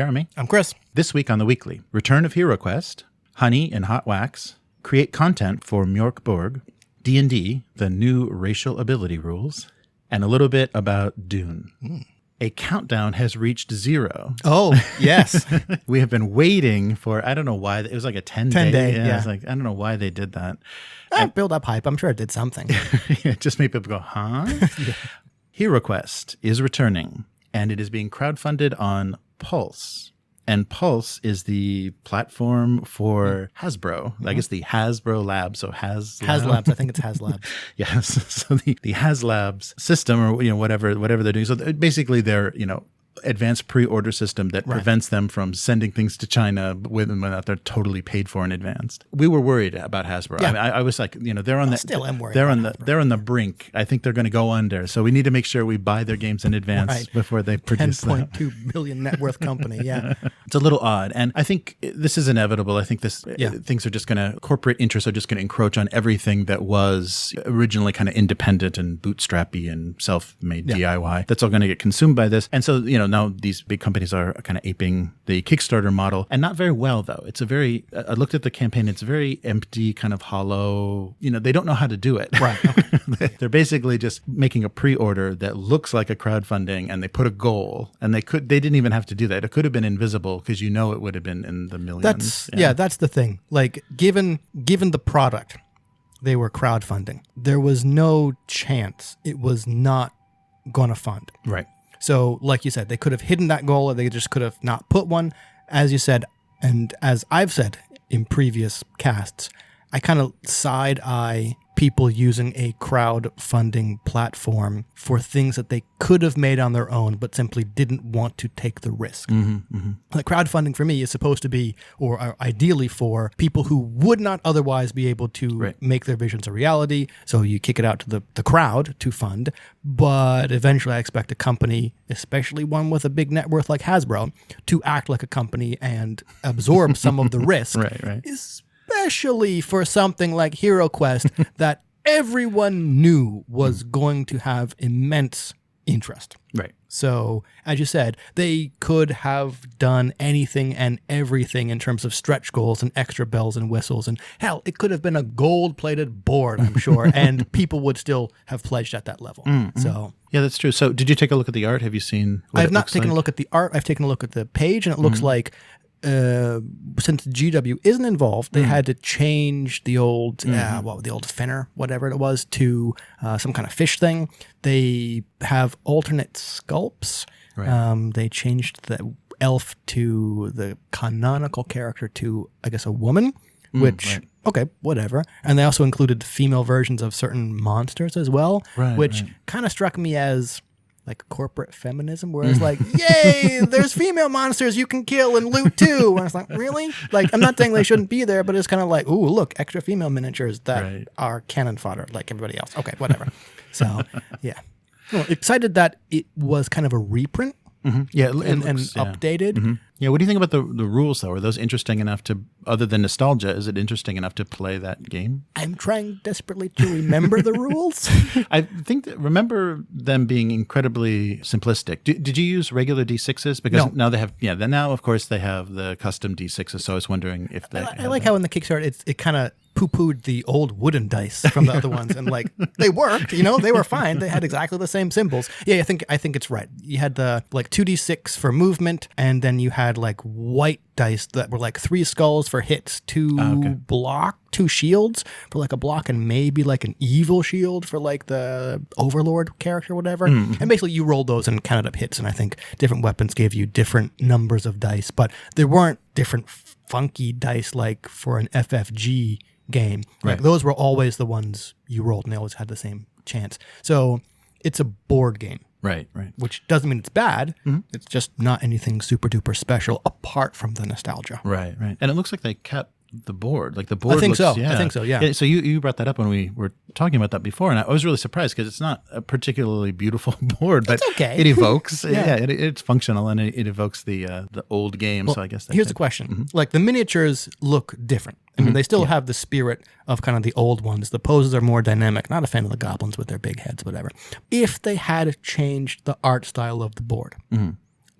Jeremy. I'm Chris. This week on The Weekly, Return of Heroquest, Honey and Hot Wax, create content for Mork Borg, D&D, the new racial ability rules, and a little bit about Dune. A countdown has reached 0. Oh, yes. We have been waiting for, I don't know why, it was like a 10-day. Yeah. I was like, I don't know why they did that. Build up hype. I'm sure it did something. It just made people go, huh? Yeah. Heroquest is returning, and it is being crowdfunded on Pulse. And Pulse is the platform for Hasbro. I guess the Hasbro Lab. So HasLabs. I think it's HasLabs. Yes. So the HasLabs system, or whatever they're doing. So basically, they're advanced pre-order system that prevents them from sending things to China without they're totally paid for in advance. We were worried about Hasbro. Yeah. I mean, I was like, they're on still am worried. They're on the brink. I think they're going to go under. So we need to make sure we buy their games in advance before they produce them. 10.2 billion net worth company. Yeah. It's a little odd. And I think this is inevitable. I think things are just going to, corporate interests are just going to encroach on everything that was originally kind of independent and bootstrappy and self-made DIY. That's all going to get consumed by this. And so, now these big companies are kind of aping the Kickstarter model, and not very well, though. It's I looked at the campaign. It's very empty, kind of hollow. They don't know how to do it. Right. Okay. They're basically just making a pre-order that looks like a crowdfunding, and they put a goal, and they didn't even have to do that. It could have been invisible because it would have been in the millions. That's the thing. Like, given the product they were crowdfunding, there was no chance it was not going to fund. Right. So, like you said, they could have hidden that goal, or they just could have not put one. As you said, and as I've said in previous casts, I kind of side-eye people using a crowdfunding platform for things that they could have made on their own, but simply didn't want to take the risk. Like, crowdfunding for me is supposed to be, or ideally for, people who would not otherwise be able to make their visions a reality. So you kick it out to the crowd to fund, but eventually I expect a company, especially one with a big net worth like Hasbro, to act like a company and absorb some of the risk. Right. Especially for something like HeroQuest that everyone knew was going to have immense interest. Right. So, as you said, they could have done anything and everything in terms of stretch goals and extra bells and whistles. And hell, it could have been a gold-plated board, I'm sure, and people would still have pledged at that level. So, yeah, that's true. So did you take a look at the art? Have you seen what I've not taken a look at the art. I've taken a look at the page, and it looks like since GW isn't involved, they had to change the old, the old finner, whatever it was, to some kind of fish thing. They have alternate sculpts. Right. They changed the elf to the canonical character to, I guess, a woman, which, okay, whatever. And they also included female versions of certain monsters as well, which kind of struck me as like corporate feminism, where it's like, yay, there's female monsters you can kill and loot too. And I was like, really? Like, I'm not saying they shouldn't be there, but it's kind of like, ooh, look, extra female miniatures that are cannon fodder like everybody else. Okay, whatever. So, yeah. Well, excited that it was kind of a reprint. Yeah, and updated. Yeah, what do you think about the rules, though? Are those interesting enough to, other than nostalgia, is it interesting enough to play that game? I'm trying desperately to remember the rules. I think remember them being incredibly simplistic. Did you use regular D6s? Because now they have, now of course they have the custom D6s, so I was wondering if they I like how in the Kickstarter it kind of poo-pooed the old wooden dice from the other ones, and like they worked, they were fine. They had exactly the same symbols. Yeah, I think it's right. You had the like 2d6 for movement, and then you had like white dice that were like 3 skulls for hits, 2 block, 2 shields for like a block, and maybe like an evil shield for like the overlord character, whatever. And basically you rolled those and counted up hits, and I think different weapons gave you different numbers of dice, but there weren't different funky dice like for an FFG game. Like those were always the ones you rolled, and they always had the same chance. So it's a board game. Right. Which doesn't mean it's bad. It's just not anything super duper special apart from the nostalgia. Right. And it looks like they kept the board. Like the board I think looks, so. I think so, yeah. So you brought that up when we were talking about that before, and I was really surprised because it's not a particularly beautiful board, but it's okay. It evokes, it's functional, and it evokes the old game, so I guess that's here's the question. Like, the miniatures look different. I mean, they still have the spirit of kind of the old ones. The poses are more dynamic. Not a fan of the goblins with their big heads, whatever. If they had changed the art style of the board,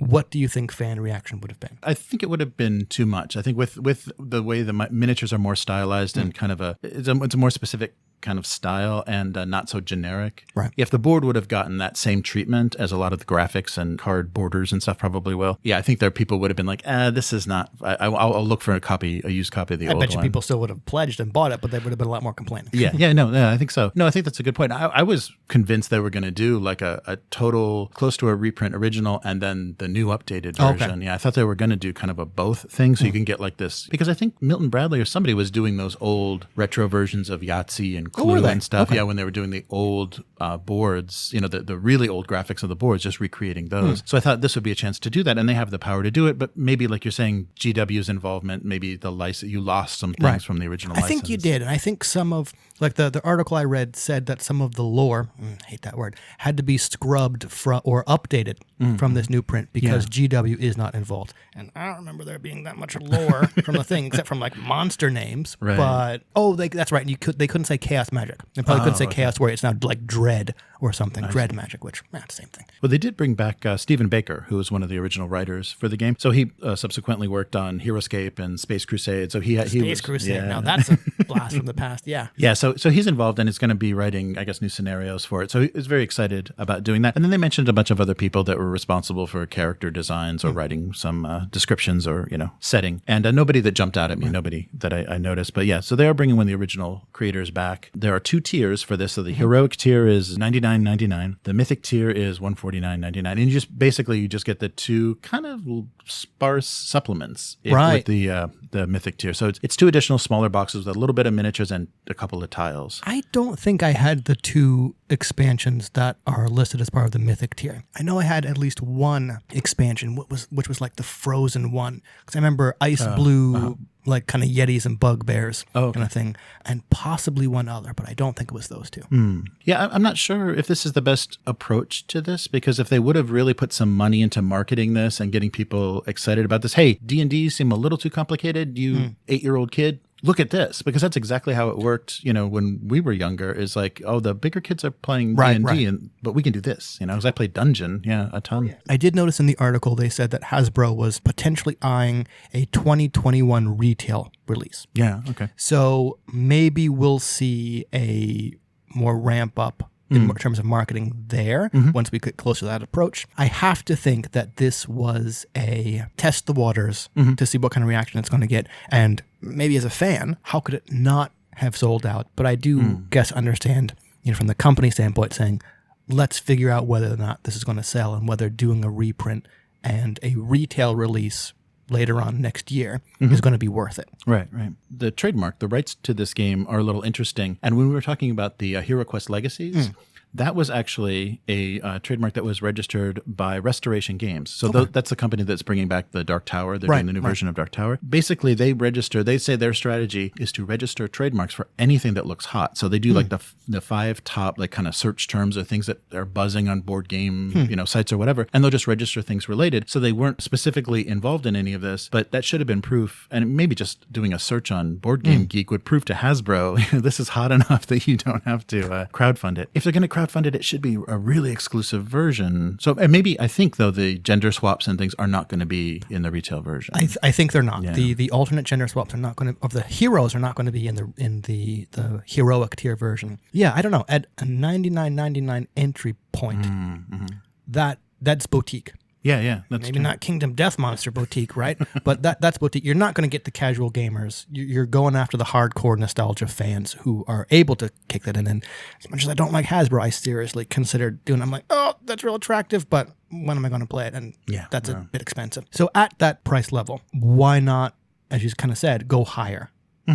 what do you think fan reaction would have been? I think it would have been too much. I think with the way the miniatures are more stylized and kind of it's a more specific kind of style and not so generic. Right. If the board would have gotten that same treatment as a lot of the graphics and card borders and stuff probably will, yeah, I think there people would have been like, this is not, I'll look for a used copy of the old one. I bet you people still would have pledged and bought it, but there would have been a lot more complaining. Yeah, I think so. No, I think that's a good point. I was convinced they were going to do like a total, close to a reprint original and then the new updated version. Okay. Yeah, I thought they were going to do kind of a both thing so you can get like this, because I think Milton Bradley or somebody was doing those old retro versions of Yahtzee and Clue and stuff. Okay. Yeah, when they were doing the old boards, the really old graphics of the boards, just recreating those. So I thought this would be a chance to do that, and they have the power to do it. But maybe, like you're saying, GW's involvement, maybe the license, you lost some things from the original license. I think you did, and I think some of, like the article I read said that some of the lore, I hate that word, had to be scrubbed or updated from this new print because GW is not involved. And I don't remember there being that much lore from the thing, except from like monster names. Right. But that's right. They couldn't say Chaos Magic. They probably couldn't say Chaos Warrior. It's now like Dread or something. Dread Magic, which it's the same thing. Well, they did bring back Stephen Baker, who was one of the original writers for the game. So he subsequently worked on Heroescape and Space Crusade. So he Space Crusade. Yeah. Now that's a blast from the past. Yeah. Yeah. So he's involved, and it's going to be writing, I guess, new scenarios for it. So he was very excited about doing that. And then they mentioned a bunch of other people that were responsible for character designs or writing some descriptions or setting. And nobody that jumped out at me, nobody that I noticed. But yeah, so they are bringing one of the original creators back. There are 2 tiers for this. So the heroic tier is $99.99. The mythic tier is $149.99. And you just get the 2 kind of sparse supplements with the mythic tier. So it's 2 additional smaller boxes with a little bit of miniatures and a couple of tiles. I don't think I had the 2 expansions that are listed as part of the mythic tier. I know I had at least one expansion, which was like the frozen one, because I remember ice blue, like kind of Yetis and bugbears kind of thing, and possibly one other, but I don't think it was those 2. Yeah, I'm not sure if this is the best approach to this, because if they would have really put some money into marketing this and getting people excited about this, hey, D&D seem a little too complicated, you 8-year-old kid, look at this, because that's exactly how it worked, when we were younger, is like, the bigger kids are playing D&D, but we can do this, because I played Dungeon, a ton. Yeah. I did notice in the article they said that Hasbro was potentially eyeing a 2021 retail release. Yeah, okay. So maybe we'll see a more ramp up in terms of marketing there once we get closer to that approach. I have to think that this was a test the waters to see what kind of reaction it's going to get. And maybe as a fan, how could it not have sold out? But I do understand, from the company standpoint, saying, let's figure out whether or not this is going to sell and whether doing a reprint and a retail release later on next year is going to be worth it. Right. The trademark, the rights to this game are a little interesting. And when we were talking about the Heroquest Legacies, that was actually a trademark that was registered by Restoration Games. So that's the company that's bringing back the Dark Tower. They're doing the new version of Dark Tower. Basically, they say their strategy is to register trademarks for anything that looks hot. So they do like the 5 top like kind of search terms or things that are buzzing on board game sites or whatever, and they'll just register things related. So they weren't specifically involved in any of this, but that should have been proof. And maybe just doing a search on Board Game Geek would prove to Hasbro this is hot enough that you don't have to crowdfund it. If they're going to crowdfund it should be a really exclusive version. So, and maybe I think though the gender swaps and things are not going to be in the retail version. I think they're not. Yeah. The alternate gender swaps are not going to, of the heroes are not going to be in the heroic tier version. Yeah, I don't know. At a $99.99 entry point, that's boutique. Yeah, that's maybe true. Not Kingdom Death Monster boutique, right? But that's boutique. You're not going to get the casual gamers. You're going after the hardcore nostalgia fans who are able to kick that in. And as much as I don't like Hasbro, I seriously considered doing. I'm like, that's real attractive, but when am I going to play it? And that's a bit expensive. So at that price level, why not, as you kind of said, go higher?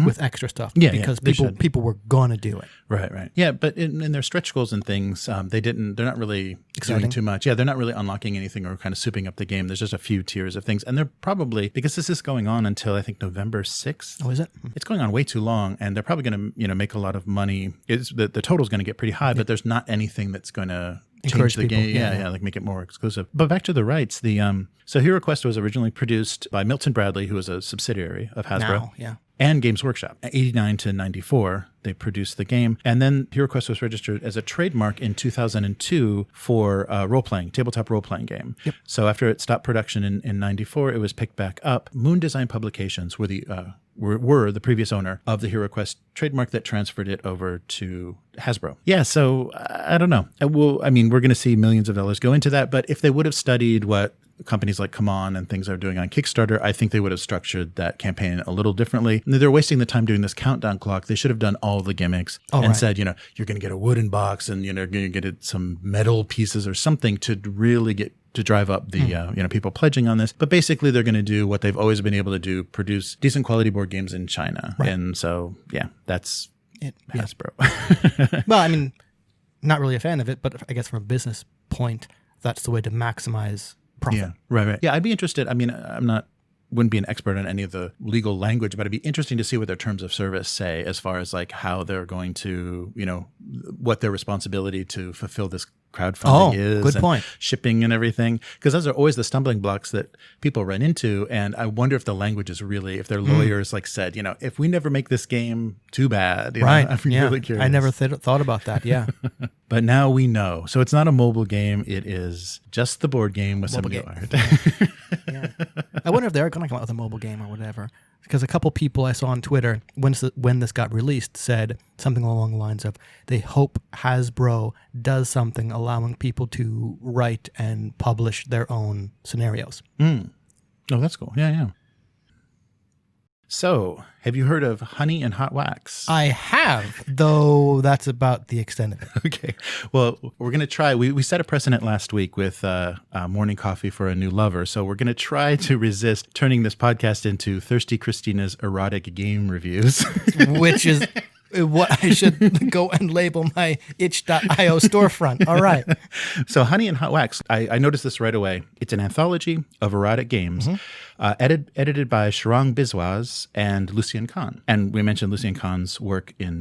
With extra stuff, because people were gonna do it. Right. Yeah, but in their stretch goals and things, they're not really doing too much. Yeah, they're not really unlocking anything or kind of souping up the game. There's just a few tiers of things, and they're probably, because this is going on until I think November 6th. Oh, is it? It's going on way too long, and they're probably going to make a lot of money. The total's going to get pretty high, but there's not anything that's going to change the game. Yeah, like make it more exclusive. But back to the rights, so Heroquest was originally produced by Milton Bradley, who was a subsidiary of Hasbro. Now, and Games Workshop. 89 to 94, they produced the game. And then Heroquest was registered as a trademark in 2002 for tabletop role-playing game. Yep. So after it stopped production in 94, it was picked back up. Moon Design Publications were the previous owner of the Heroquest trademark that transferred it over to Hasbro. Yeah, so I don't know. We're going to see millions of dollars go into that, but if they would have studied what companies like Come On and things are doing on Kickstarter, I think they would have structured that campaign a little differently. They're wasting the time doing this countdown clock. They should have done all the gimmicks said, you're going to get a wooden box and, you're going to get some metal pieces or something to really to drive up the, people pledging on this. But basically they're going to do what they've always been able to do, produce decent quality board games in China. Right. And so, that's it. Hasbro. Well, not really a fan of it, but I guess from a business point, that's the way to maximize profit. Yeah, right. Yeah, I'd be interested. Wouldn't be an expert on any of the legal language, but it'd be interesting to see what their terms of service say as far as like how they're going to, what their responsibility to fulfill this crowdfunding is. Good point. Shipping and everything. Because those are always the stumbling blocks that people run into. And I wonder if the language is really, if their lawyers said, if we never make this game, too bad. Right. I'm really curious. I never thought about that. Yeah. But now we know. So it's not a mobile game. It is just the board game with some new art. Yeah. I wonder if they're going to come out with a mobile game or whatever. Because a couple people I saw on Twitter, when this got released, said something along the lines of, they hope Hasbro does something allowing people to write and publish their own scenarios. Oh, that's cool. Yeah. So, have you heard of Honey and Hot Wax? I have, though that's about the extent of it. Okay. Well, we're going to try. We set a precedent last week with Morning Coffee for a New Lover. So we're going to try to resist turning this podcast into Thirsty Christina's erotic game reviews. Which is what I should go and label my itch.io storefront. All right. So Honey and Hot Wax, I noticed this right away. It's an anthology of erotic games, edited by Sharang Biswas and Lucien Kahn. And we mentioned Lucien Kahn's work in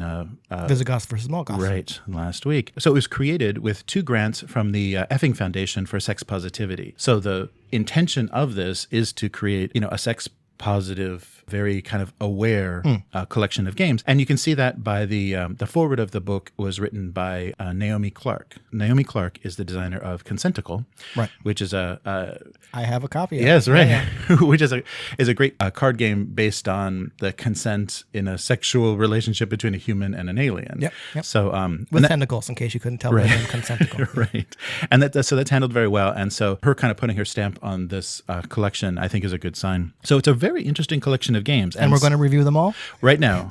Visigoth versus Molgoth. Right, last week. So it was created with 2 grants from the Effing Foundation for Sex Positivity. So the intention of this is to create, a sex positive, very kind of aware collection of games. And you can see that by the foreword of the book was written by Naomi Clark. Naomi Clark is the designer of Consenticle, right? Which is I have a copy of it. Yes, right. Yeah. Which is a great card game based on the consent in a sexual relationship between a human and an alien. Yep. So with tentacles, in case you couldn't tell, right. Consenticle. Right. And that's handled very well. And so her kind of putting her stamp on this collection, I think, is a good sign. So it's a very interesting collection of games. And we're going to review them all? Right now.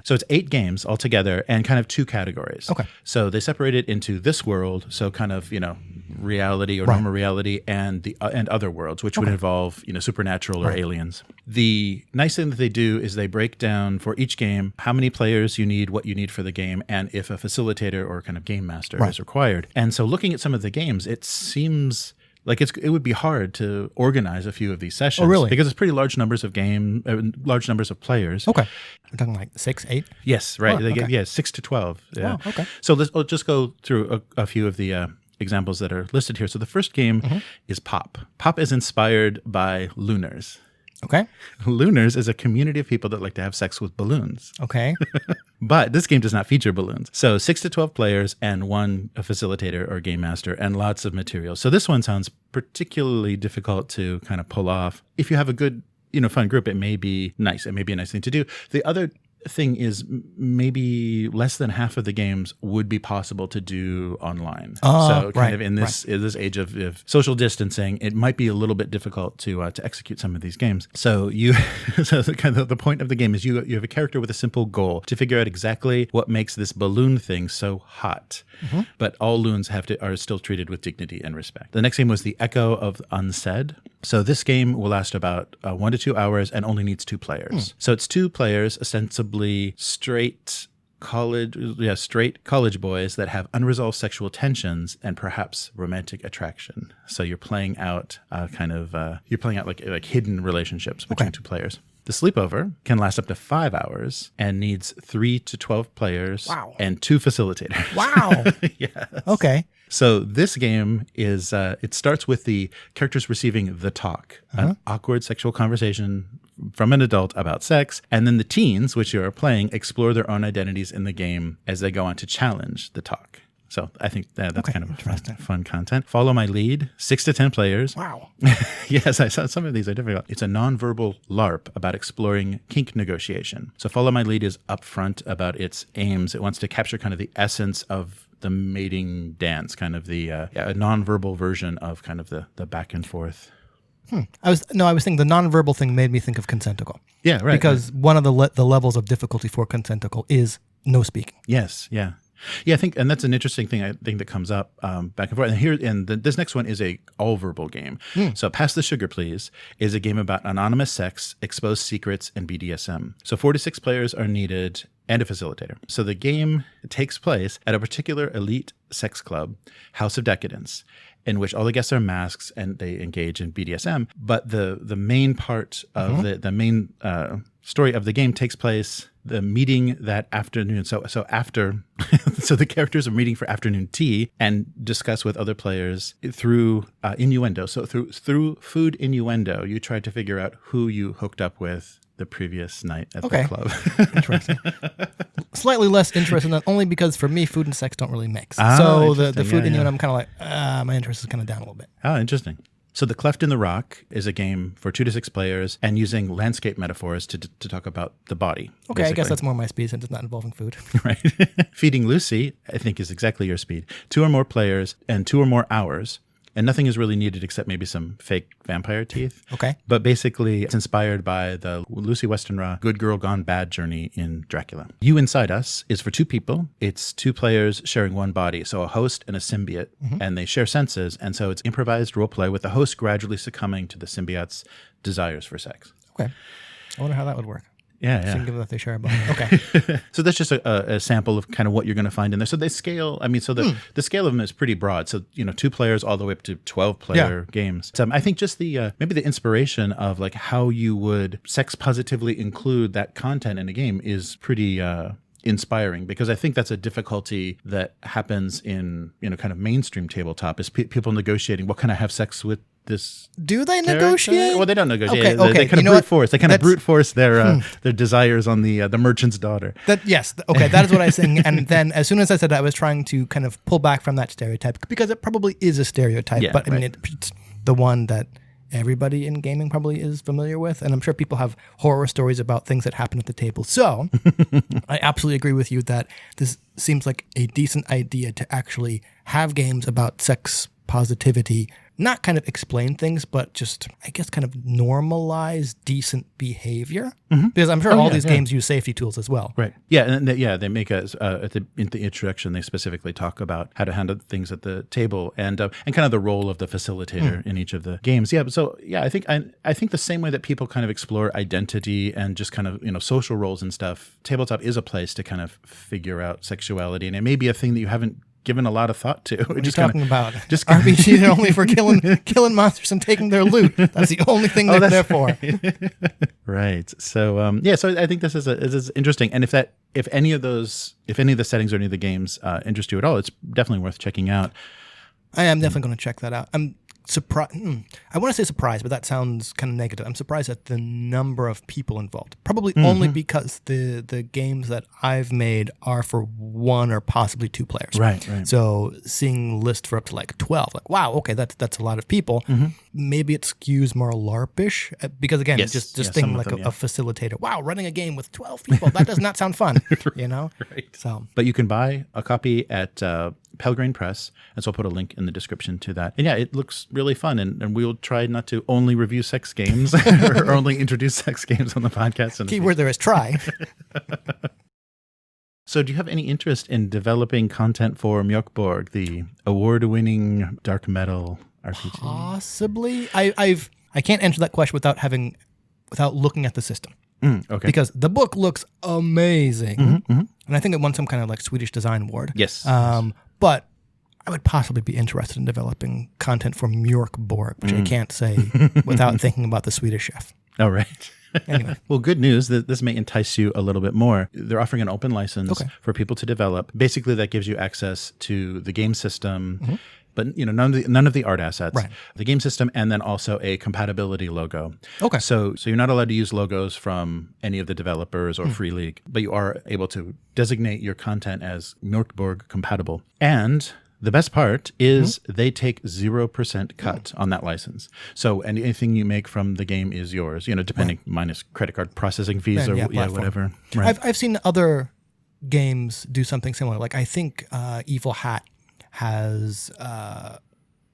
So it's 8 games altogether and kind of 2 categories. Okay. So they separate it into this world, so kind of, reality or normal reality, and and other worlds, which would involve, supernatural or aliens. The nice thing that they do is they break down for each game how many players you need, what you need for the game, and if a facilitator or kind of game master is required. And so looking at some of the games, it seems like it would be hard to organize a few of these sessions. Oh, really? Because it's pretty large numbers of large numbers of players. Okay. We're talking like 6, 8? Yes, right. They get 6 to 12. Yeah. Oh, okay. So I'll just go through a few of the examples that are listed here. So the first game is Pop. Pop is inspired by Lunars. Okay. Lunars is a community of people that like to have sex with balloons. Okay. But this game does not feature balloons. So 6 to 12 players and 1 a facilitator or game master and lots of material. So this one sounds particularly difficult to kind of pull off. If you have a good, fun group, it may be nice. It may be a nice thing to do. The other thing is maybe less than half of the games would be possible to do online. So kind of in this age of social distancing, it might be a little bit difficult to execute some of these games. So the point of the game is you have a character with a simple goal to figure out exactly what makes this balloon thing so hot. But all loons are still treated with dignity and respect. The next game was The Echo of Unsaid. So this game will last about 1 to 2 hours and only needs 2 players. So it's 2 players, ostensibly straight college boys that have unresolved sexual tensions and perhaps romantic attraction. So you're playing out like hidden relationships between 2 players. The Sleepover can last up to 5 hours and needs 3 to 12 players and 2 facilitators. Wow. Yes. Okay. So this game is, it starts with the characters receiving the talk, an awkward sexual conversation from an adult about sex. And then the teens, which you are playing, explore their own identities in the game as they go on to challenge the talk. So I think that's kind of fun content. Follow My Lead, 6 to 10 players. Wow. Yes, I saw some of these are difficult. It's a nonverbal LARP about exploring kink negotiation. So Follow My Lead is upfront about its aims. It wants to capture kind of the essence of the mating dance, kind of the a nonverbal version of kind of the back and forth. I was thinking the nonverbal thing made me think of Consenticle. Yeah, right. Because one of the levels of difficulty for Consenticle is no speaking. Yes, yeah. Yeah, I think, and that's an interesting thing I think that comes up back and forth. And this next one is a all verbal game. So Pass the Sugar Please is a game about anonymous sex, exposed secrets, and BDSM. So 4 to 6 players are needed and a facilitator. So the game takes place at a particular elite sex club, House of Decadence, in which all the guests are masks and they engage in BDSM. But the main part of the main story of the game takes place the meeting that afternoon. So after, so the characters are meeting for afternoon tea and discuss with other players through innuendo. So through food innuendo, you try to figure out who you hooked up with the previous night at the club. Interesting. Slightly less interesting, than only because for me, food and sex don't really mix. Ah, so the food innuendo, I'm kind of like, my interest is kind of down a little bit. Oh, interesting. So The Cleft in the Rock is a game for 2 to 6 players and using landscape metaphors to talk about the body. Okay, basically. I guess that's more my speed since it's not involving food. Right. Feeding Lucy, I think, is exactly your speed. 2 or more players and 2 or more hours. And nothing is really needed except maybe some fake vampire teeth. Okay. But basically, it's inspired by the Lucy Westenra Good Girl Gone Bad journey in Dracula. You Inside Us is for 2 people. It's 2 players sharing one body, so a host and a symbiote, and they share senses. And so it's improvised role play with the host gradually succumbing to the symbiote's desires for sex. Okay. I wonder how that would work. Yeah. Given that they share a body. Okay. So that's just a sample of kind of what you're going to find in there. So they scale, I mean, so the scale of them is pretty broad. So, 2 players all the way up to 12 player games. So I think just the, maybe the inspiration of like how you would sex positively include that content in a game is pretty, inspiring, because I think that's a difficulty that happens in, kind of mainstream tabletop is people negotiating, what can I have sex with this? Do they character? negotiate? Well, they don't negotiate. Okay. They kind of brute force. They kind of brute force their desires on the merchant's daughter. That is what I was saying. And then as soon as I said that, I was trying to kind of pull back from that stereotype because it probably is a stereotype. Yeah, but I mean, it's the one that everybody in gaming probably is familiar with. And I'm sure people have horror stories about things that happen at the table. So I absolutely agree with you that this seems like a decent idea to actually have games about sex positivity, not kind of explain things, but just, I guess, kind of normalize decent behavior. Because I'm sure all these games use safety tools as well. Right. Yeah. And they make in the introduction, they specifically talk about how to handle things at the table and kind of the role of the facilitator in each of the games. Yeah. So yeah, I think the same way that people kind of explore identity and just kind of, social roles and stuff, tabletop is a place to kind of figure out sexuality. And it may be a thing that you haven't given a lot of thought to. What are you talking about? Just RPGs are only for killing monsters and taking their loot. That's the only thing they're there for. Right. So so I think this is interesting. And if any of the settings or any of the games interest you at all, it's definitely worth checking out. I am definitely going to check that out. I'm surprised. I want to say surprised, but that sounds kind of negative. I'm surprised at the number of people involved. Probably only because the games that I've made are for 1 or possibly 2 players. Right. So seeing lists for up to like 12, like wow, okay, that's a lot of people. Maybe it skews more LARP-ish because again, just thinking like a facilitator. Wow, running a game with 12 people, that does not sound fun. Right. So, but you can buy a copy at Pelgrane Press, and so I'll put a link in the description to that. And yeah, it looks really fun, and we'll try not to only review sex games or only introduce sex games on the podcast. Keyword there is try. So do you have any interest in developing content for Mork Borg, the award-winning dark metal RPG? Possibly. I can't answer that question without looking at the system. Okay. Because the book looks amazing. And I think it won some kind of like Swedish design award. Yes. But I would possibly be interested in developing content for Mork Borg, which I can't say without thinking about the Swedish chef. Oh, right. Anyway. Well, good news that this may entice you a little bit more. They're offering an open license for people to develop. Basically, that gives you access to the game system but none of the art assets, Right. the game system, and then also a compatibility logo. Okay. So you're not allowed to use logos from any of the developers or Free League, but you are able to designate your content as Mork Borg compatible. And the best part is they take 0% cut on that license. So anything you make from the game is yours, depending, minus credit card processing fees or whatever. Right. I've seen other games do something similar. Like I think Evil Hat has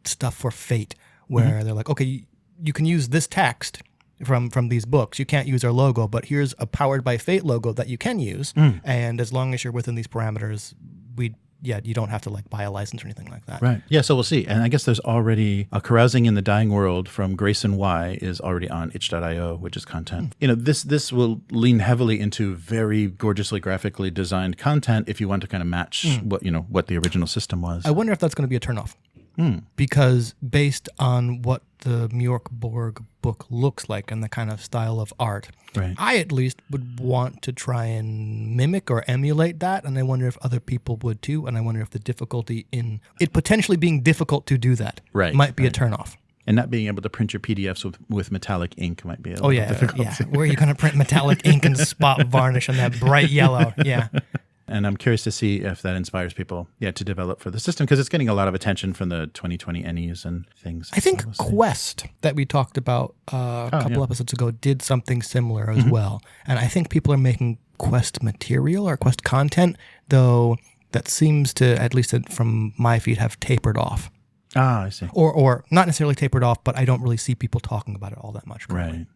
stuff for Fate where they're like, okay, you can use this text from these books. You can't use our logo, but here's a Powered by Fate logo that you can use. And as long as you're within these parameters, you don't have to like buy a license or anything like that. Right. Yeah, so we'll see. And I guess there's already a Carousing in the Dying World from Grayson Y is already on itch.io, which is content. This will lean heavily into very gorgeously graphically designed content if you want to kind of match what the original system was. I wonder if that's going to be a turnoff. Because based on what the Mork Borg book looks like and the kind of style of art, right. I at least would want to try and mimic or emulate that. And I wonder if other people would too. And I wonder if the difficulty in it potentially being difficult to do that might be a turnoff. And not being able to print your PDFs with metallic ink might be a little difficult. Yeah. Where are you going to print metallic ink and spot varnish on that bright yellow? Yeah. And I'm curious to see if that inspires people, to develop for the system, because it's getting a lot of attention from the 2020 NEs and things. I think Quest that we talked about a couple episodes ago did something similar as well. And I think people are making Quest material or Quest content, though that seems to, at least from my feed, have tapered off. Ah, I see. Or not necessarily tapered off, but I don't really see people talking about it all that much currently. Right.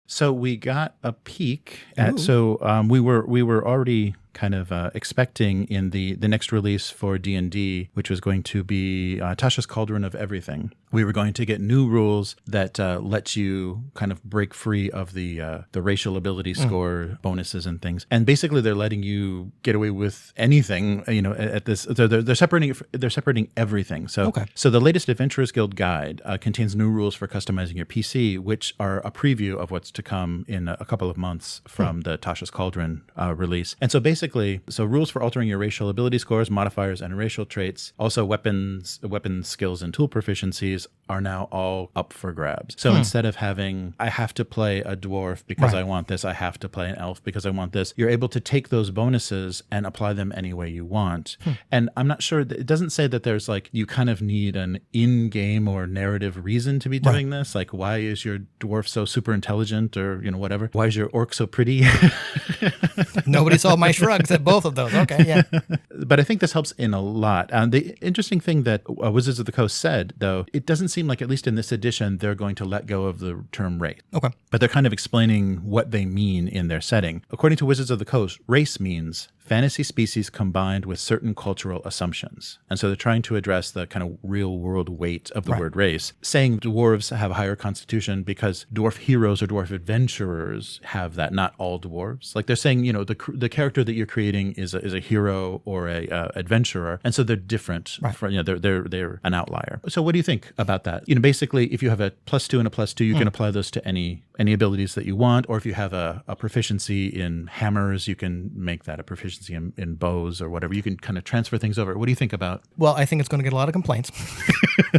So we got a peek at, we were already kind of expecting in the next release for D&D, which was going to be Tasha's Cauldron of Everything. We were going to get new rules that let you kind of break free of the racial ability score bonuses and things. And basically, they're letting you get away with anything. At this, they're separating everything. So the latest Adventurers Guild guide contains new rules for customizing your PC, which are a preview of what's to come in a couple of months from the Tasha's Cauldron release. And so basically, rules for altering your racial ability scores, modifiers, and racial traits, also weapons skills, and tool proficiencies are now all up for grabs. So instead of having, I have to play a dwarf because I want this, I have to play an elf because I want this, you're able to take those bonuses and apply them any way you want. And I'm not sure, it doesn't say that there's like, you kind of need an in-game or narrative reason to be doing this. Like, why is your dwarf so super intelligent or, whatever? Why is your orc so pretty? Nobody saw my shrugs at both of those. Okay, yeah. But I think this helps in a lot. The interesting thing that Wizards of the Coast said, though, it doesn't seem like, at least in this edition, they're going to let go of the term race. Okay. But they're kind of explaining what they mean in their setting. According to Wizards of the Coast, race means fantasy species combined with certain cultural assumptions. And so they're trying to address the kind of real world weight of the word race, saying dwarves have a higher constitution because dwarf heroes or dwarf adventurers have that, not all dwarves. Like they're saying, the character that you're creating is a hero or a adventurer. And so they're different. Right. They're an outlier. So what do you think about that? Basically, if you have a +2 and a +2, you can apply those to any abilities that you want. Or if you have a proficiency in hammers, you can make that a proficiency in bows or whatever. You can kind of transfer things over. What do you think about? Well, I think it's going to get a lot of complaints.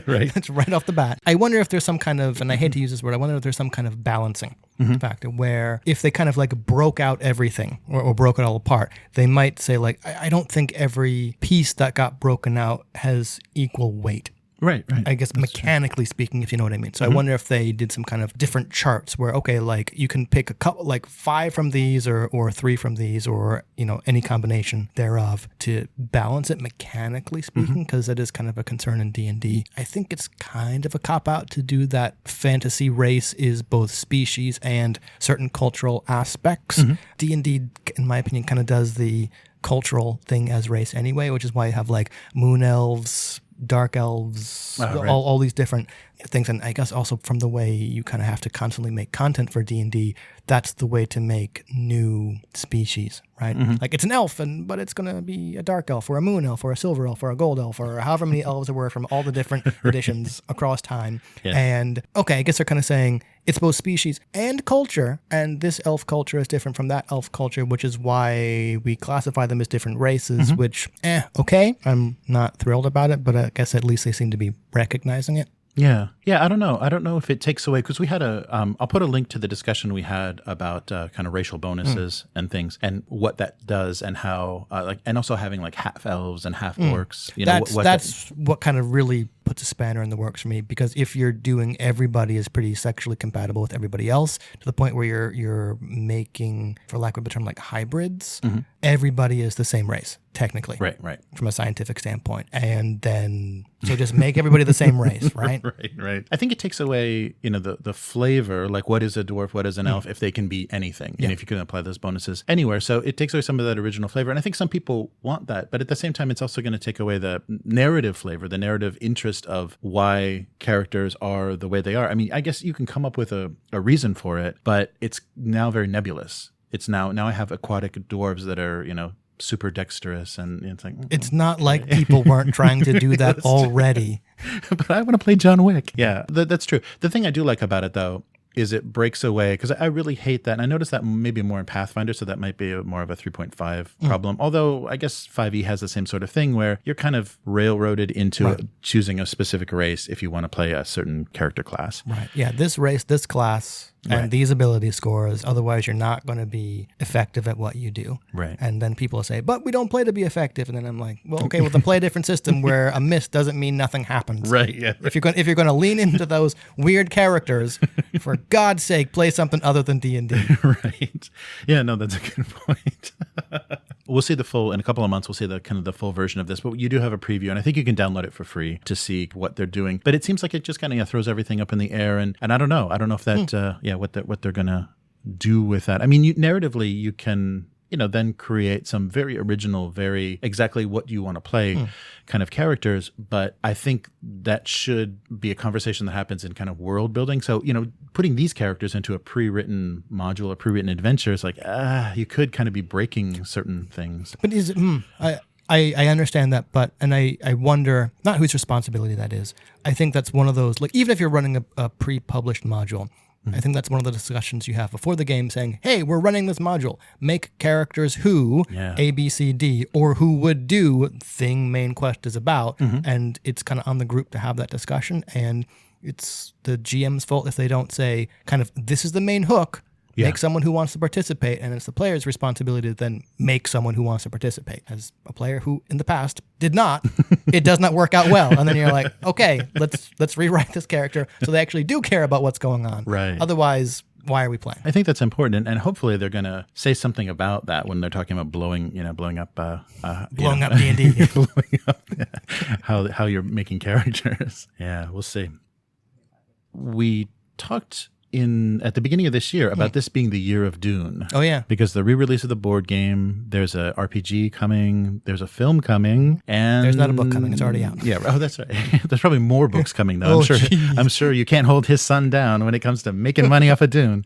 Right. It's right off the bat. I wonder if there's some kind of, and I hate to use this word, I wonder if there's some kind of balancing factor where if they kind of like broke out everything or broke it all apart, they might say like, I don't think every piece that got broken out has equal weight. Right. I guess that's mechanically speaking, if you know what I mean. So I wonder if they did some kind of different charts where, okay, like you can pick a couple, like 5 from these or 3 from these or, any combination thereof to balance it mechanically speaking, because that is kind of a concern in D&D. I think it's kind of a cop-out to do that fantasy race is both species and certain cultural aspects. D&D, in my opinion, kind of does the cultural thing as race anyway, which is why you have like moon elves, dark elves, all these different things. And I guess also from the way you kind of have to constantly make content for D&D, that's the way to make new species, right? Like it's an elf, but it's going to be a dark elf or a moon elf or a silver elf or a gold elf or however many elves there were from all the different editions across time. Yes. And okay, I guess they're kind of saying it's both species and culture, and this elf culture is different from that elf culture, which is why we classify them as different races, which, okay, I'm not thrilled about it, but I guess at least they seem to be recognizing it. Yeah. I don't know. I don't know if it takes away, because we had I'll put a link to the discussion we had about kind of racial bonuses and things, and what that does, and how and also having like half elves and half orcs. That's what kind of really puts a spanner in the works for me, because if you're doing everybody is pretty sexually compatible with everybody else to the point where you're making, for lack of a better term, like hybrids, everybody is the same race technically, right, from a scientific standpoint, and then so just make everybody the same race, right? Right. I think it takes away, the flavor, like what is a dwarf, what is an elf, if they can be anything, and if you can apply those bonuses anywhere. So it takes away some of that original flavor, and I think some people want that, but at the same time, it's also going to take away the narrative flavor, the narrative interest of why characters are the way they are. I mean, I guess you can come up with a reason for it, but it's now very nebulous. It's now I have aquatic dwarves that are, super dexterous, and it's like it's not like people weren't trying to do that already. But I want to play John Wick. Yeah, that's true. The thing I do like about it, though, is it breaks away, because I really hate that, and I noticed that maybe more in Pathfinder, so that might be more of a 3.5 problem. Although I guess 5e has the same sort of thing where you're kind of railroaded into choosing a specific race if you want to play a certain character class. Right. Yeah. This race, this class, and these ability scores. Otherwise, you're not going to be effective at what you do. Right. And then people say, but we don't play to be effective. And then I'm like, well, okay, then play a different system where a miss doesn't mean nothing happens. Right. Yeah. If you're going to lean into those weird characters, for God's sake, play something other than D&D. Right. Yeah. No, that's a good point. We'll see in a couple of months, we'll see the full version of this, but you do have a preview, and I think you can download it for free to see what they're doing. But it seems like it just kind of throws everything up in the air, and I don't know if that, what they're going to do with that. I mean, narratively, you can, then create some very original, very exactly what you want to play kind of characters. But I think that should be a conversation that happens in kind of world building. So, putting these characters into a pre-written module, a pre-written adventure is like, you could kind of be breaking certain things. But is it, I understand that, and I wonder, not whose responsibility that is. I think that's one of those, like, even if you're running a pre-published module, I think that's one of the discussions you have before the game saying, hey, we're running this module. Make characters who, A, B, C, D, or who would do thing main quest is about. And it's kind of on the group to have that discussion. And it's the GM's fault if they don't say, kind of, this is the main hook. Make someone who wants to participate, and it's the player's responsibility to then make someone who wants to participate. As a player who, in the past, did not, it does not work out well. And then you're like, okay, let's rewrite this character so they actually do care about what's going on. Right. Otherwise, why are we playing? I think that's important, and hopefully they're going to say something about that when they're talking about blowing up D&D, blowing up how you're making characters. Yeah, we'll see. We talked at the beginning of this year about this being the year of Dune. Oh, yeah. Because the re-release of the board game, there's a RPG coming, there's a film coming, and there's not a book coming. It's already out. Yeah. Oh, that's right. There's probably more books coming, though. I'm sure you can't hold his son down when it comes to making money off of Dune.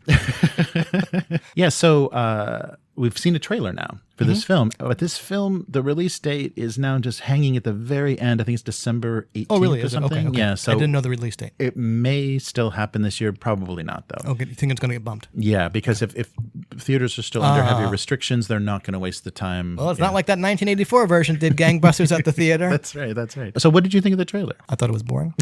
Yeah. So we've seen a trailer now for this film. But this film, the release date is now just hanging at the very end. I think it's December 18th. Oh, really? Or something. Okay. Yeah. So I didn't know the release date. It may still happen this year. Probably not, though. Okay. You think it's going to get bumped? Yeah, because if theaters are still under heavy restrictions, they're not going to waste the time. Well, it's not like that 1984 version did gangbusters at the theater. That's right. So what did you think of the trailer? I thought it was boring.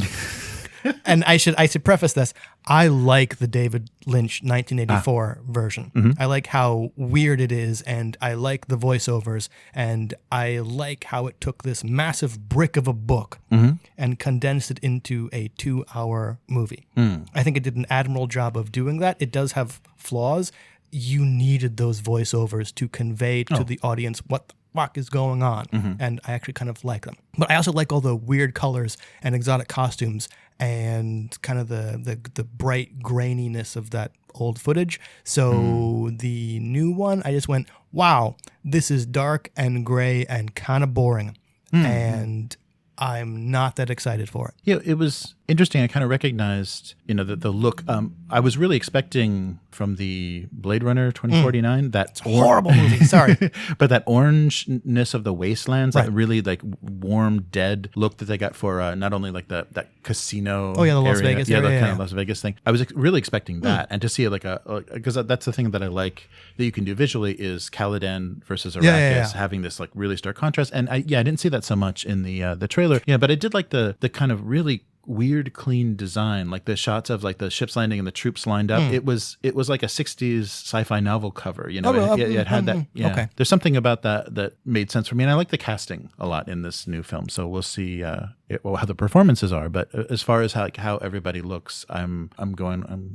And I should preface this. I like the David Lynch 1984 version. I like how weird it is, and I like the voiceovers, and I like how it took this massive brick of a book and condensed it into a 2-hour movie. I think it did an admirable job of doing that. It does have flaws. You needed those voiceovers to convey to the audience what the fuck is going on, and I actually kind of like them. But I also like all the weird colors and exotic costumes and kind of the bright graininess of that old footage. So the new one, I just went, wow, this is dark and gray and kind of boring. And I'm not that excited for it. Yeah, it was interesting. I kind of recognized, the look. I was really expecting from the Blade Runner 2049 that horrible movie. Sorry, but that orangeness of the wastelands, Right. that really like warm, dead look that they got for not only like that casino. Oh, yeah, the Las area, Vegas yeah, area, the kind yeah. of Las Vegas thing. I was really expecting that, and to see it because that's the thing that I like that you can do visually is Caladan versus Arrakis Yeah. having this like really stark contrast, and I didn't see that so much in the trailer. Yeah, but I did like the kind of really weird clean design, like the shots of like the ships landing and the troops lined up. It was like a 60s sci-fi novel cover, it had that. Yeah, okay. There's something about that made sense for me, and I like the casting a lot in this new film, so we'll see how the performances are, but as far as how everybody looks, I don't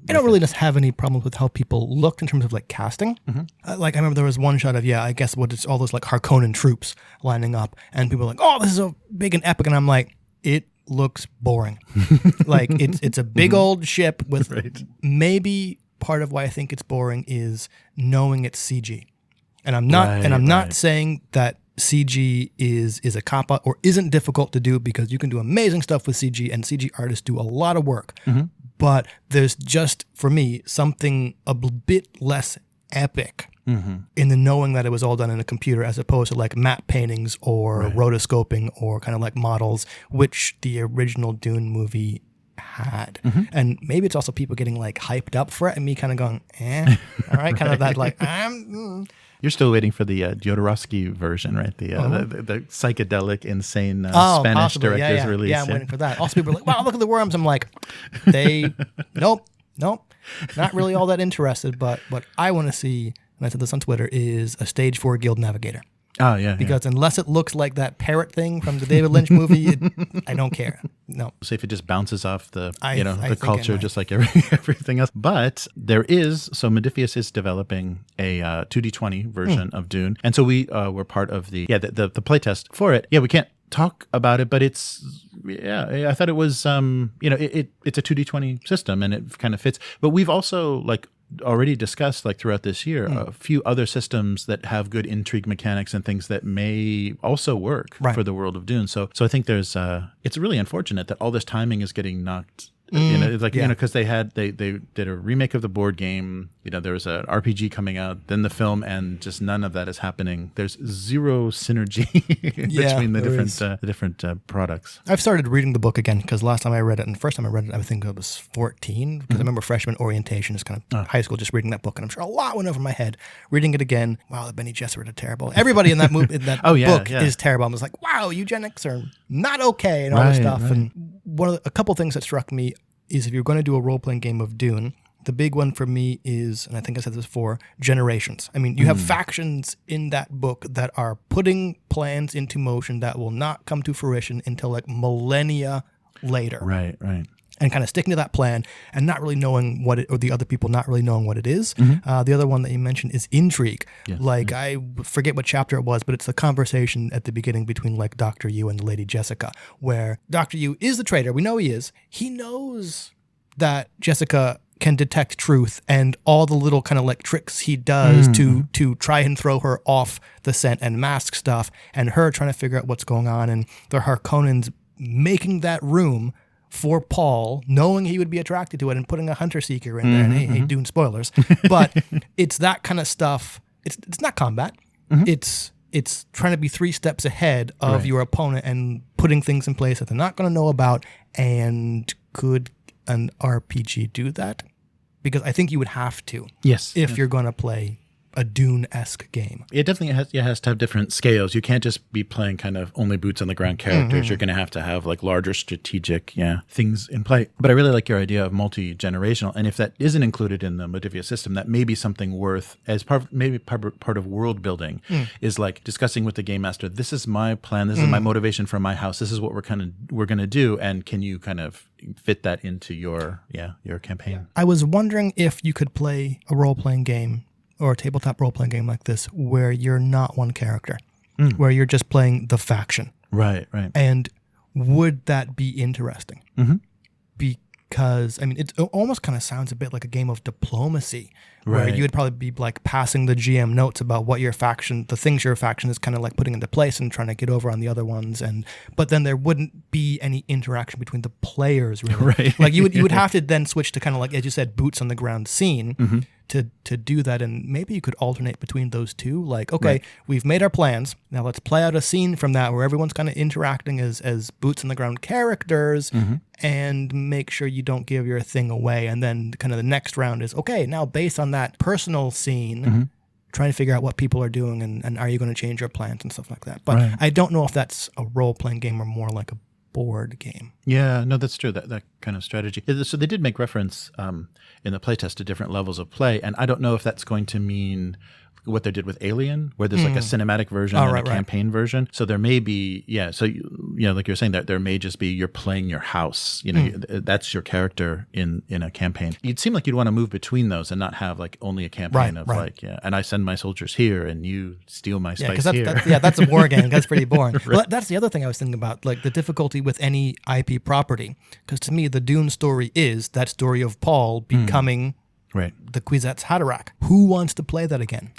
really just have any problems with how people looked in terms of like casting. Like I remember there was one shot of I guess what it's all those like Harkonnen troops lining up, and people were like, oh, this is so big and epic, and I'm like, it looks boring. Like it's a big old ship with maybe part of why I think it's boring is knowing it's CG, and I'm not saying that CG is a cop-out or isn't difficult to do, because you can do amazing stuff with CG, and CG artists do a lot of work. But there's just, for me, something a bit less epic in the knowing that it was all done in a computer, as opposed to like matte paintings or rotoscoping or kind of like models, which the original Dune movie had. And maybe it's also people getting like hyped up for it, and me kind of going, all right, kind of that like, You're still waiting for the Jodorowsky version, right? The psychedelic, insane Spanish possibly. director's release. Yeah, I'm waiting for that. Also, people are like, wow, look at the worms. I'm like, nope, not really all that interested. But what I want to see, and I said this on Twitter, is a Stage 4 Guild Navigator. Oh, yeah. Because unless it looks like that parrot thing from the David Lynch movie, I don't care. No. So if it just bounces off the I culture, just like everything else. But Modiphius is developing a 2D20 version of Dune. And so we were part of the playtest for it. Yeah, we can't talk about it, but it's, I thought it was, it's a 2D20 system, and it kind of fits. But we've also like already discussed like throughout this year a few other systems that have good intrigue mechanics and things that may also work for the world of Dune. So I think there's it's really unfortunate that all this timing is getting knocked. Because they did a remake of the board game. There was an RPG coming out, then the film, and just none of that is happening. There's zero synergy between the different products. I've started reading the book again, because last time I read it, and the first time I read it, I think I was 14, because I remember freshman orientation is kind of high school, just reading that book, and I'm sure a lot went over my head. Reading it again, wow, the Bene Gesserit are terrible. Everybody in that movie, in that book is terrible. I was like, wow, eugenics are not okay, and all this stuff. And a couple things that struck me is, if you're going to do a role-playing game of Dune, the big one for me is, and I think I said this before, generations. I mean, you have factions in that book that are putting plans into motion that will not come to fruition until like millennia later. Right. And kind of sticking to that plan and not really knowing what it, or the other people not really knowing what it is. The other one that you mentioned is intrigue. Yes, I forget what chapter it was, but it's the conversation at the beginning between like Dr. Yu and the Lady Jessica, where Dr. Yu is the traitor. We know he is. He knows that Jessica can detect truth, and all the little kind of like tricks he does to try and throw her off the scent and mask stuff, and her trying to figure out what's going on, and the Harkonnens making that room for Paul, knowing he would be attracted to it, and putting a hunter seeker in there. And hey, Dune spoilers, but it's that kind of stuff. It's not combat. It's trying to be 3 steps ahead of your opponent and putting things in place that they're not going to know about. And could an RPG do that? Because I think you would have to. Yes. If you're going to play a Dune-esque game. It definitely has to have different scales. You can't just be playing kind of only boots on the ground characters. You're going to have like larger strategic things in play. But I really like your idea of multi-generational. And if that isn't included in the Modiphius system, that may be something worth, as part of world building, is like discussing with the game master, this is my plan, this is my motivation for my house, this is what we're going to do, and can you kind of fit that into your campaign? I was wondering if you could play a role-playing game or a tabletop role-playing game like this where you're not one character, where you're just playing the faction. Right. And would that be interesting? Because, I mean, it almost kind of sounds a bit like a game of diplomacy where Right. you would probably be like passing the GM notes about what your faction, the things your faction is kind of like putting into place and trying to get over on the other ones. But then there wouldn't be any interaction between the players, really. Right. Like you would have to then switch to kind of like, as you said, boots on the ground scene to do that. And maybe you could alternate between those two. Like, okay, we've made our plans. Now let's play out a scene from that where everyone's kind of interacting as boots on the ground characters and make sure you don't give your thing away. And then kind of the next round is, okay, now based on that personal scene, trying to figure out what people are doing and are you going to change your plans and stuff like that. But I don't know if that's a role-playing game or more like a board game. Yeah, no, that's true. That kind of strategy. So they did make reference in the playtest to different levels of play, and I don't know if that's going to mean what they did with Alien, where there's like a cinematic version and a campaign version. So there may be, so like you were saying, that there may just be you're playing your house. That's your character in a campaign. You'd seem like you'd want to move between those and not have like only a campaign and I send my soldiers here and you steal my spice here. That's a war game. That's pretty boring. Well, that's the other thing I was thinking about, like the difficulty with any IP property. Because to me, the Dune story is that story of Paul becoming the Kwisatz Haderach. Who wants to play that again?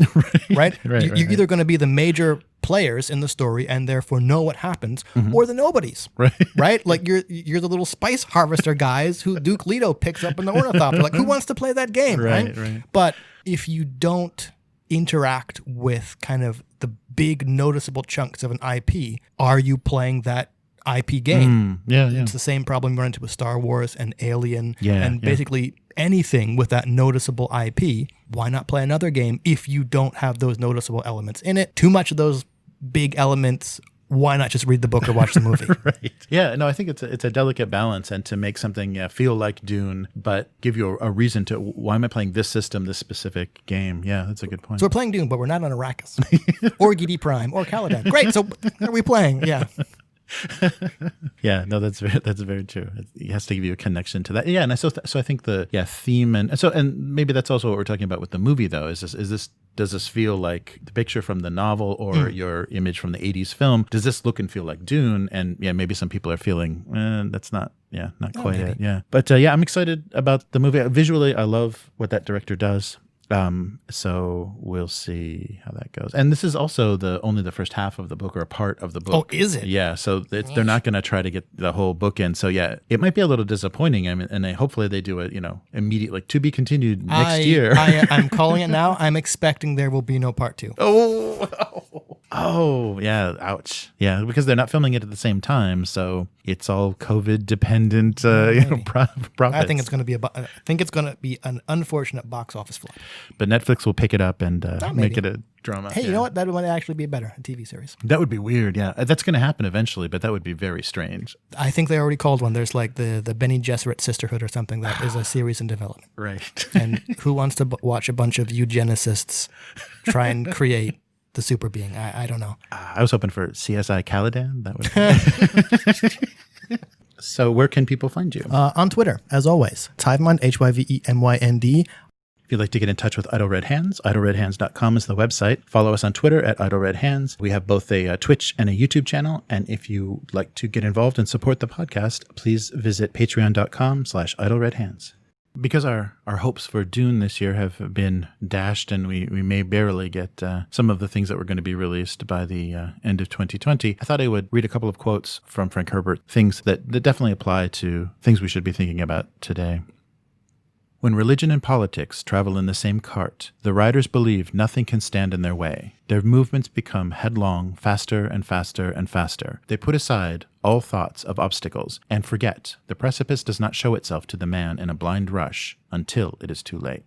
Right? You're either going to be the major players in the story and therefore know what happens, or the nobodies. Right? Like you're the little spice harvester guys who Duke Leto picks up in the Ornithopter. Like, who wants to play that game? Right? But if you don't interact with kind of the big noticeable chunks of an IP, are you playing that IP game? It's the same problem you run into with Star Wars and Alien and basically anything with that noticeable IP. Why not play another game if you don't have those noticeable elements in it? Too much of those big elements, why not just read the book or watch the movie? Yeah, no, I think it's a delicate balance, and to make something feel like Dune, but give you a reason to, why am I playing this system, this specific game? Yeah, that's a good point. So we're playing Dune, but we're not on Arrakis or GD Prime or Caladan. Great, so what are we playing? Yeah. Yeah, no, that's very true. It has to give you a connection to that. Yeah, and so I think the theme and maybe that's also what we're talking about with the movie though. Does this feel like the picture from the novel or your image from the 80s film? Does this look and feel like Dune? And maybe some people are feeling that's not quite it. Yeah, but I'm excited about the movie. Visually, I love what that director does. So we'll see how that goes. And this is also only the first half of the book, or a part of the book. Oh, is it? Yeah. So they're not going to try to get the whole book in. So it might be a little disappointing. I mean, and hopefully they do it, immediately, to be continued next year. I'm calling it now. I'm expecting there will be no part 2. Oh, yeah. Ouch. Yeah. Because they're not filming it at the same time. So it's all COVID dependent, profits. I think it's going to be an unfortunate box office flop. But Netflix will pick it up and make it a drama. Hey, you know what? That would actually be better, a TV series. That would be weird, yeah. That's going to happen eventually, but that would be very strange. I think they already called one. There's like the Bene Gesserit Sisterhood or something that is a series in development. Right. And who wants to watch a bunch of eugenicists try and create the super being? I don't know. I was hoping for CSI Caladan. That would So where can people find you? On Twitter, as always. It's Hyvemynd, HYVEMYND. If you'd like to get in touch with Idle Red Hands, idleredhands.com is the website. Follow us on Twitter at Idle Red Hands. We have both a Twitch and a YouTube channel. And if you'd like to get involved and support the podcast, please visit patreon.com/idleredhands. Because our hopes for Dune this year have been dashed, and we may barely get some of the things that were going to be released by the end of 2020, I thought I would read a couple of quotes from Frank Herbert, things that definitely apply to things we should be thinking about today. When religion and politics travel in the same cart, the riders believe nothing can stand in their way. Their movements become headlong, faster and faster and faster. They put aside all thoughts of obstacles and forget the precipice does not show itself to the man in a blind rush until it is too late.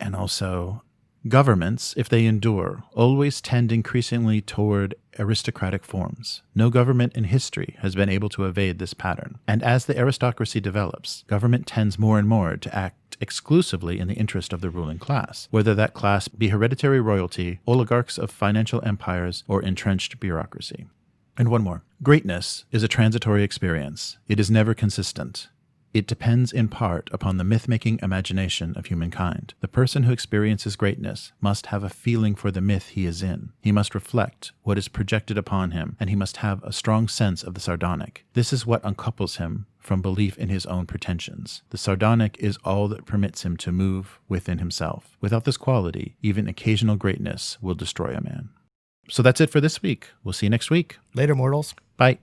And also, governments, if they endure, always tend increasingly toward aristocratic forms. No government in history has been able to evade this pattern. And as the aristocracy develops, government tends more and more to act exclusively in the interest of the ruling class, whether that class be hereditary royalty, oligarchs of financial empires, or entrenched bureaucracy. And one more. Greatness is a transitory experience. It is never consistent. It depends in part upon the myth-making imagination of humankind. The person who experiences greatness must have a feeling for the myth he is in. He must reflect what is projected upon him, and he must have a strong sense of the sardonic. This is what uncouples him from belief in his own pretensions. The sardonic is all that permits him to move within himself. Without this quality, even occasional greatness will destroy a man. So that's it for this week. We'll see you next week. Later, mortals. Bye.